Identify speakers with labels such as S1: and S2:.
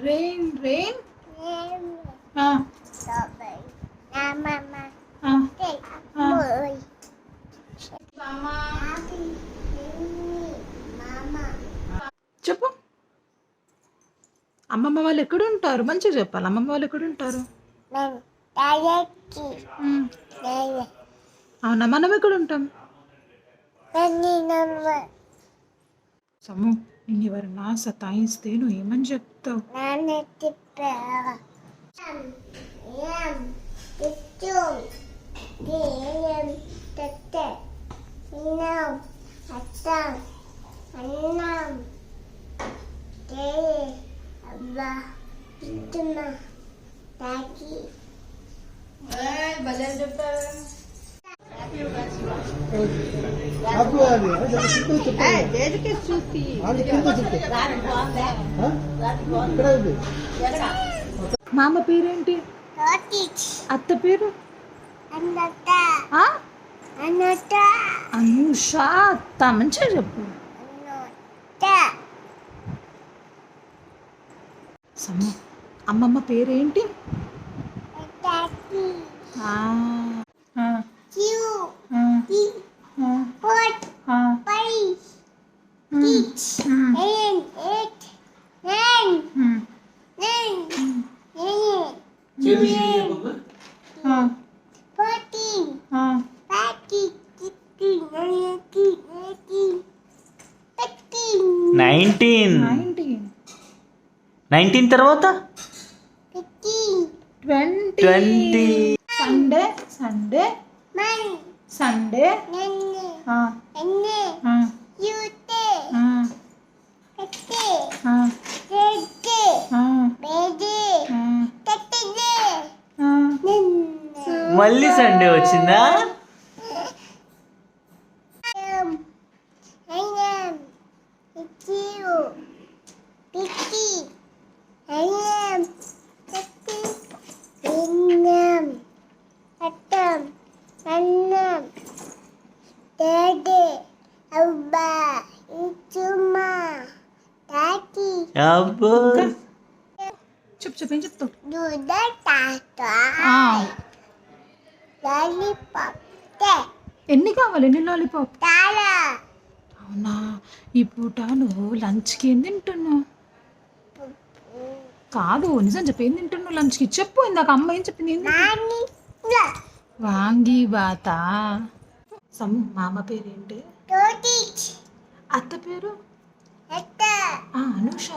S1: Rain rain చెప్పు. అమ్మమ్మ వాళ్ళు ఎక్కడ ఉంటారు? మంచిగా చెప్పాలి. అమ్మమ్మ వాళ్ళు ఎక్కడ ఉంటారు? అవునా, మనం ఎక్కడ ఉంటాం? సమ్ము, నేను ఎవరన్నా సతాయిస్తే నువ్వు ఏమని చెప్తావు? మామ పేరేంటి? అత్త పేరు? అనుష. అత్త మంచిగా చెప్పు. సమ్ము, అమ్మమ్మ పేరేంటి?
S2: నైన్టీన్ తర్వాత
S1: 20. సండే సండే సండే
S2: మళ్ళీ సండే వచ్చిందా? అబ్బో,
S1: చెప్పు చెప్పు, ఏం చెప్తావు? ఎన్ని కావాలి? ఎన్ని లాలీపాప్? అవునా, ఈ పూట నువ్వు లంచ్కి ఏం తింటున్నావు? కాదు, నిజం చెప్పు, ఏం తింటున్నావు లంచ్కి? చెప్పు. ఇందాక అమ్మ ఏం చెప్పింది? వాంగి బాత. సమ్ము, మామ పేరేంటి? అత్త పేరు? అనుష.